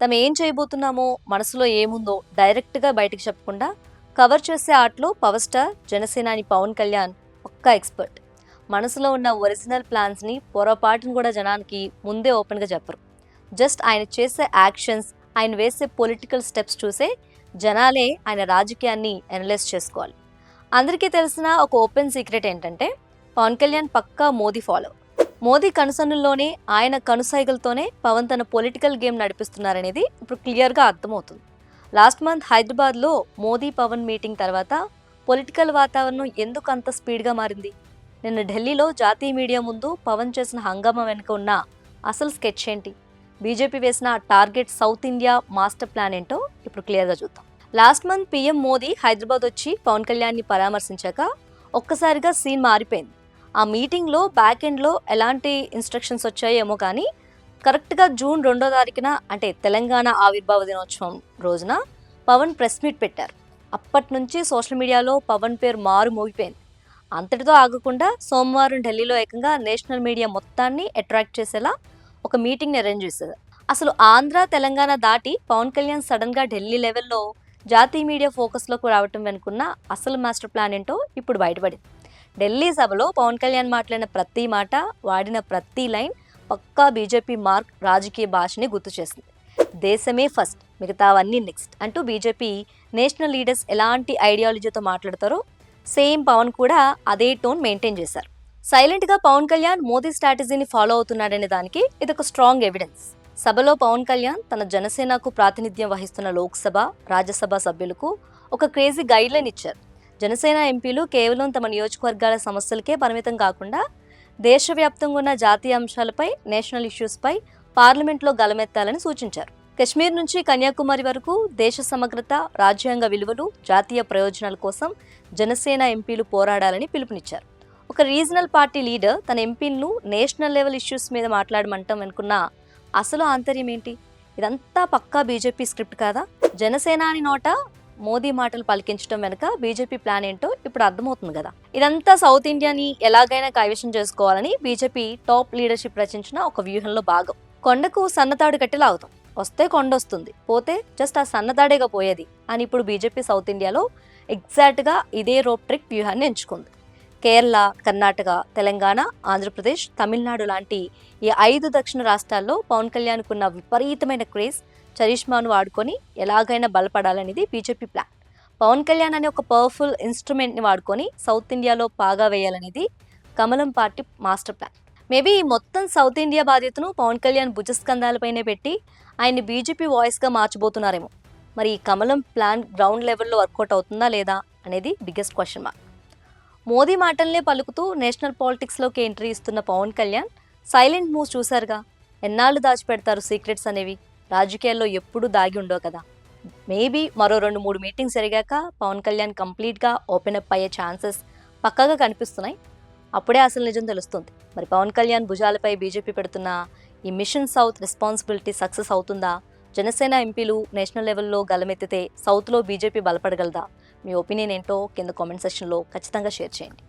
తమ ఏం చేయబోతున్నామో, మనసులో ఏముందో డైరెక్ట్‌గా బయటికి చెప్పకుండా కవర్ చేసే ఆర్ట్‌లో పవర్ స్టార్, జనసేనాని పవన్ కళ్యాణ్ పక్కా ఎక్స్‌పర్ట్. మనసులో ఉన్న ఒరిజినల్ ప్లాన్స్‌ని పొరపాటున కూడా జనానికి ముందే ఓపెన్‌గా చెప్పరు. జస్ట్ ఆయన చేసే యాక్షన్స్, ఆయన వేసే పొలిటికల్ స్టెప్స్ చూసే జనాలే ఆయన రాజకీయాన్ని అనలైజ్ చేసుకోవాలి. అందరికీ తెలిసిన ఒక ఓపెన్ సీక్రెట్ ఏంటంటే పవన్ కళ్యాణ్ పక్కా మోదీ ఫాలోవర్. మోదీ కనుసన్నుల్లోనే, ఆయన కనుసైగలతోనే పవన్ తన పొలిటికల్ గేమ్ నడిపిస్తున్నారనేది ఇప్పుడు క్లియర్‌గా అర్థమవుతుంది. లాస్ట్ మంత్ హైదరాబాద్‌లో మోదీ పవన్ మీటింగ్ తర్వాత పొలిటికల్ వాతావరణం ఎందుకు అంత స్పీడ్‌గా మారింది? నిన్న ఢిల్లీలో జాతీయ మీడియా ముందు పవన్ చేసిన హంగామా వెనుక ఉన్న అసలు స్కెచ్ ఏంటి? బీజేపీ వేసిన target south India master plan ఏంటో ఇప్పుడు క్లియర్‌గా చూద్దాం. Last month PM Modi Hyderabad వచ్చి పవన్ కళ్యాణ్‌ని పరామర్శించాక ఒక్కసారిగా సీన్ మారిపోయింది. ఆ మీటింగ్లో బ్యాక్ ఎండ్లో ఎలాంటి ఇన్స్ట్రక్షన్స్ వచ్చాయేమో కానీ కరెక్ట్గా జూన్ 2వ తారీఖున, అంటే తెలంగాణ ఆవిర్భావ దినోత్సవం రోజున పవన్ ప్రెస్ మీట్ పెట్టారు. అప్పటి నుంచి సోషల్ మీడియాలో పవన్ పేరు మారు మోగిపోయింది. అంతటితో ఆగకుండా సోమవారం ఢిల్లీలో ఏకంగా నేషనల్ మీడియా మొత్తాన్ని అట్రాక్ట్ చేసేలా ఒక మీటింగ్ని అరేంజ్ చేశారు. అసలు ఆంధ్ర, తెలంగాణ దాటి పవన్ కళ్యాణ్ సడన్గా ఢిల్లీ లెవెల్లో జాతీయ మీడియా ఫోకస్లోకి రావటం వెనుకున్న అసలు మాస్టర్ ప్లాన్ ఏంటో ఇప్పుడు బయటపడింది. ఢిల్లీ సభలో పవన్ కళ్యాణ్ మాట్లాడిన ప్రతి మాట, వాడిన ప్రతి లైన్ పక్కా బీజేపీ మార్క్ రాజకీయ భాషని గుర్తు చేసింది. దేశమే ఫస్ట్, మిగతావన్నీ నెక్స్ట్ అంటూ బీజేపీ నేషనల్ లీడర్స్ ఎలాంటి ఐడియాలజీతో మాట్లాడతారో సేమ్ పవన్ కూడా అదే టోన్ మెయింటైన్ చేశారు. సైలెంట్గా పవన్ కళ్యాణ్ మోదీ స్ట్రాటజీని ఫాలో అవుతున్నాడనే దానికి ఇదొక స్ట్రాంగ్ ఎవిడెన్స్. సభలో పవన్ కళ్యాణ్ తన జనసేనకు ప్రాతినిధ్యం వహిస్తున్న లోక్సభ, రాజ్యసభ సభ్యులకు ఒక క్రేజీ గైడ్లైన్ ఇచ్చారు. జనసేన ఎంపీలు కేవలం తమ నియోజకవర్గాల సమస్యలకే పరిమితం కాకుండా దేశవ్యాప్తంగా ఉన్న జాతీయ అంశాలపై, నేషనల్ ఇష్యూస్పై పార్లమెంట్లో గలమెత్తాలని సూచించారు. కశ్మీర్ నుంచి కన్యాకుమారి వరకు దేశ సమగ్రత, రాజ్యాంగ విలువలు, జాతీయ ప్రయోజనాల కోసం జనసేన ఎంపీలు పోరాడాలని పిలుపునిచ్చారు. ఒక రీజనల్ పార్టీ లీడర్ తన ఎంపీలను నేషనల్ లెవెల్ ఇష్యూస్ మీద మాట్లాడమంటాం అనుకున్న అసలు ఆంతర్యం ఏంటి? ఇదంతా పక్కా బీజేపీ స్క్రిప్ట్ కాదా? జనసేనాని నోట మోదీ మాటలు పలికించడం వెనుక బీజేపీ ప్లాన్ ఏంటో ఇప్పుడు అర్థమవుతుంది కదా. ఇదంతా సౌత్ ఇండియాని ఎలాగైనా కైవశం చేసుకోవాలని బీజేపీ టాప్ లీడర్షిప్ రచించిన ఒక వ్యూహంలో భాగం. కొండకు సన్నతాడు కట్టి లాగుతాం, వస్తే కొండ వస్తుంది, పోతే జస్ట్ ఆ సన్నతాడేగా పోయేది అని ఇప్పుడు బీజేపీ సౌత్ ఇండియాలో ఎగ్జాక్ట్గా ఇదే రోప్ ట్రిక్ వ్యూహాన్ని ఎంచుకుంది. కేరళ, కర్ణాటక, తెలంగాణ, ఆంధ్రప్రదేశ్, తమిళనాడు లాంటి ఈ 5 దక్షిణ రాష్ట్రాల్లో పవన్ కళ్యాణ్కున్న విపరీతమైన క్రేజ్, చరిష్మాను వాడుకొని ఎలాగైనా బలపడాలనేది బీజేపీ ప్లాన్. పవన్ కళ్యాణ్ అనే ఒక పవర్ఫుల్ ఇన్స్ట్రుమెంట్ని వాడుకొని సౌత్ ఇండియాలో పాగా వేయాలనేది కమలం పార్టీ మాస్టర్ ప్లాన్. మేబీ ఈ మొత్తం సౌత్ ఇండియా బాధ్యతను పవన్ కళ్యాణ్ భుజస్కంధాలపైనే పెట్టి ఆయన్ని బీజేపీ వాయిస్గా మార్చబోతున్నారేమో. మరి ఈ కమలం ప్లాన్ గ్రౌండ్ లెవెల్లో వర్కౌట్ అవుతుందా లేదా అనేది బిగ్గెస్ట్ క్వశ్చన్ మార్క్. మోదీ మాటల్నే పలుకుతూ నేషనల్ పాలిటిక్స్లోకి ఎంట్రీ ఇస్తున్న పవన్ కళ్యాణ్ సైలెంట్ మూవ్స్ చూశారుగా. ఎన్నాళ్ళు దాచిపెడతారు సీక్రెట్స్ అనేవి? రాజకీయాల్లో ఎప్పుడూ దాగి ఉండవు కదా. మేబీ మరో 2-3 మీటింగ్స్ జరిగాక పవన్ కళ్యాణ్ కంప్లీట్గా ఓపెన్ అప్ అయ్యే ఛాన్సెస్ పక్కాగా కనిపిస్తున్నాయి. అప్పుడే అసలు నిజం తెలుస్తుంది. మరి పవన్ కళ్యాణ్ భుజాలపై బీజేపీ పెడుతున్న ఈ మిషన్ సౌత్ రెస్పాన్సిబిలిటీ సక్సెస్ అవుతుందా? జనసేన ఎంపీలు నేషనల్ లెవెల్లో గలమెత్తితే సౌత్లో బీజేపీ బలపడగలదా? మీ ఒపీనియన్ ఏంటో కింద కామెంట్ సెక్షన్లో ఖచ్చితంగా షేర్ చేయండి.